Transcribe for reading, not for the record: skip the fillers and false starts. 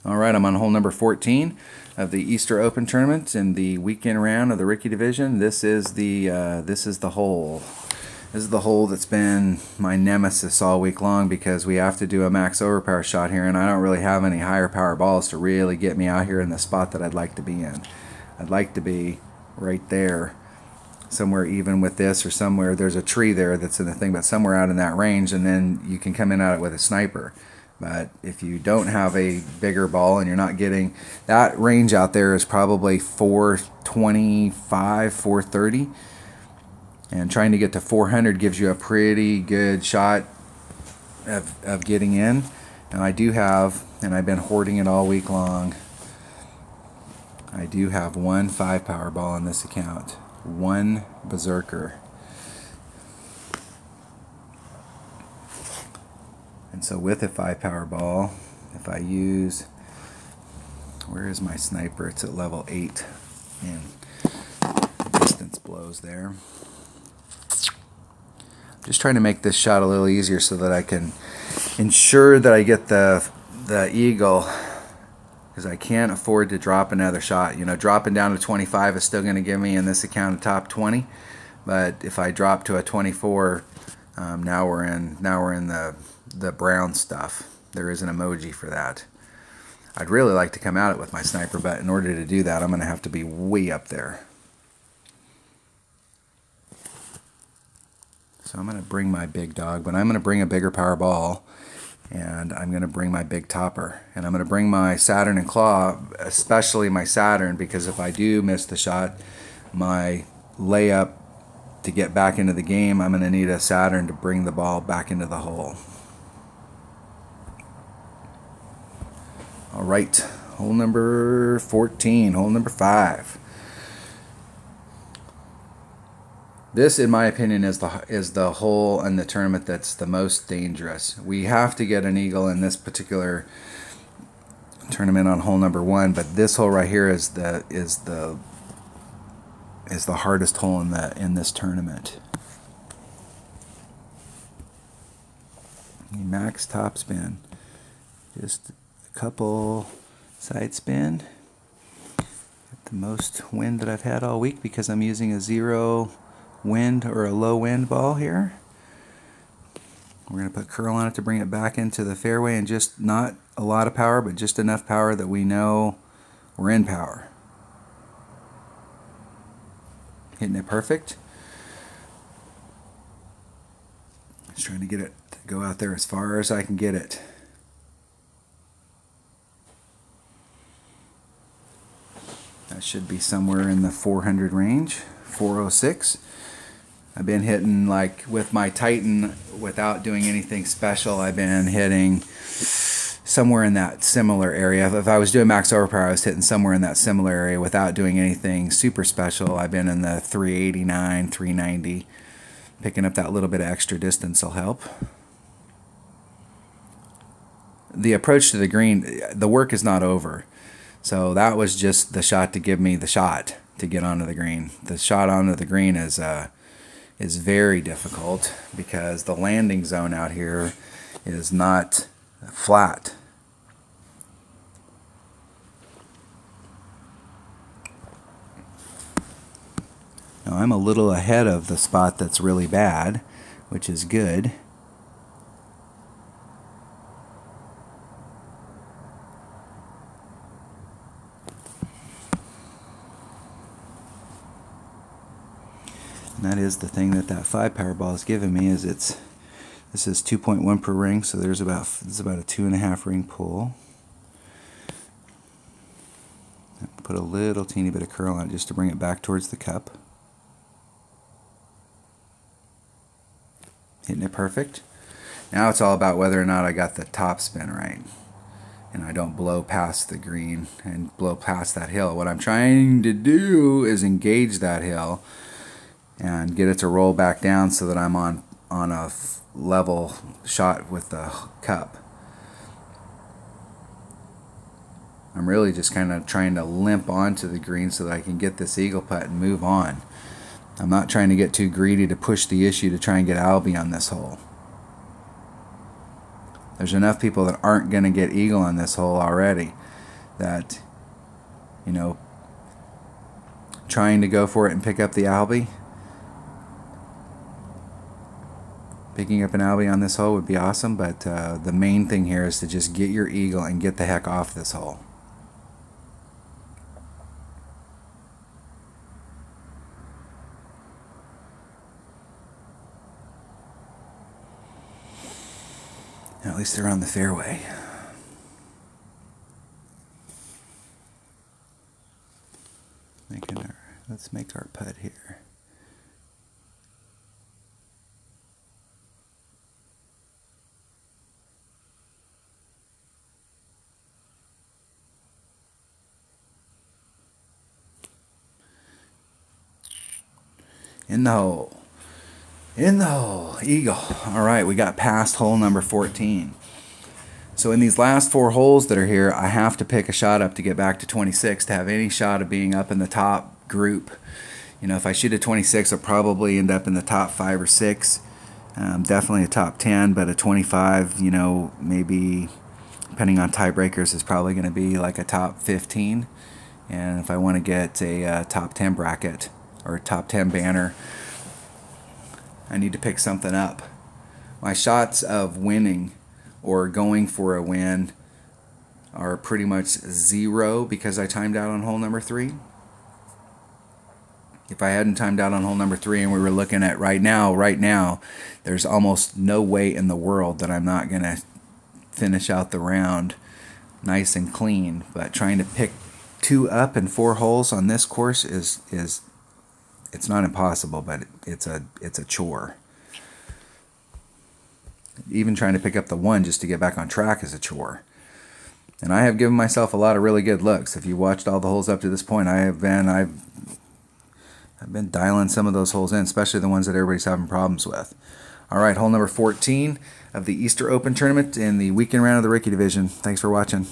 All right, I'm on hole number 14 of the Easter Open tournament in the weekend round of the Ricky division. This is the hole. This is the hole that's been my nemesis all week long because we have to do a max overpower shot here, and I don't really have any higher power balls to really get me out here in the spot that I'd like to be in. I'd like to be right there, somewhere even with this, or somewhere there's a tree there that's in the thing, but somewhere out in that range, and then you can come in at it with a sniper. But if you don't have a bigger ball and you're not getting that range out there, is probably 425, 430, and trying to get to 400 gives you a pretty good shot of getting in. And I do have, and I've been hoarding it all week long, I do have one 5 power ball in this account, one Berserker. And so with a 5 power ball, if I use, where is my sniper? It's at level 8, and distance blows there. Just trying to make this shot a little easier so that I can ensure that I get the eagle, because I can't afford to drop another shot. You know, dropping down to 25 is still going to give me in this account a top 20, but if I drop to a 24, now we're in the brown stuff. There is an emoji for that. I'd really like to come at it with my sniper, but in order to do that, I'm going to have to be way up there. So I'm going to bring my big dog, but I'm going to bring a bigger power ball, and I'm going to bring my big topper, and I'm going to bring my Saturn and Claw, especially my Saturn, because if I do miss the shot, my layup to get back into the game, I'm going to need a Saturn to bring the ball back into the hole. All right, hole number 14, hole number 5. This, in my opinion, is the hole in the tournament that's the most dangerous. We have to get an eagle in this particular tournament on hole number 1, but this hole right here is the hardest hole in this tournament. Max top spin, just a couple side spin. Got the most wind that I've had all week because I'm using a 0 wind or a low wind ball here. We're going to put curl on it to bring it back into the fairway, and just not a lot of power, but just enough power that we know we're in power. Hitting it perfect. Just trying to get it to go out there as far as I can get it. That should be somewhere in the 400 range, 406. I've been hitting, like with my Titan, without doing anything special, I've been hitting somewhere in that similar area. If I was doing max overpower, I was hitting somewhere in that similar area without doing anything super special. I've been in the 389, 390. Picking up that little bit of extra distance will help. The approach to the green, the work is not over. So that was just the shot to give me the shot to get onto the green. The shot onto the green is very difficult because the landing zone out here is not flat. Now I'm a little ahead of the spot that's really bad, which is good. And that is the thing that 5 power ball has given me, is this is 2.1 per ring, so there's about a 2.5 ring pull. Put a little teeny bit of curl on it just to bring it back towards the cup. Hitting it perfect. Now it's all about whether or not I got the top spin right, and I don't blow past the green and blow past that hill. What I'm trying to do is engage that hill and get it to roll back down so that I'm on a level shot with the cup. I'm really just kind of trying to limp onto the green so that I can get this eagle putt and move on. I'm not trying to get too greedy to push the issue to try and get Albie on this hole. There's enough people that aren't going to get eagle on this hole already that, you know, trying to go for it and pick up the albie. Picking up an albie on this hole would be awesome, but the main thing here is to just get your eagle and get the heck off this hole. At least they're on the fairway. Let's make our putt here. In the hole. In the hole. Eagle. All right, we got past hole number 14. So in these last 4 holes that are here, I have to pick a shot up to get back to 26 to have any shot of being up in the top group. You know, if I shoot a 26, I'll probably end up in the top 5 or 6. Definitely a top 10, but a 25, you know, maybe, depending on tiebreakers, is probably going to be like a top 15. And if I want to get a top 10 bracket or a top 10 banner, I need to pick something up. My shots of winning or going for a win are pretty much 0 because I timed out on hole number 3. If I hadn't timed out on hole number 3 and we were looking at right now, there's almost no way in the world that I'm not going to finish out the round nice and clean. But trying to pick 2 up in 4 holes on this course is it's not impossible, but it's a chore. Even trying to pick up the 1 just to get back on track is a chore. And I have given myself a lot of really good looks. If you watched all the holes up to this point, I've been dialing some of those holes in, especially the ones that everybody's having problems with. All right, hole number 14 of the Easter Open Tournament in the weekend round of the Ricky Division. Thanks for watching.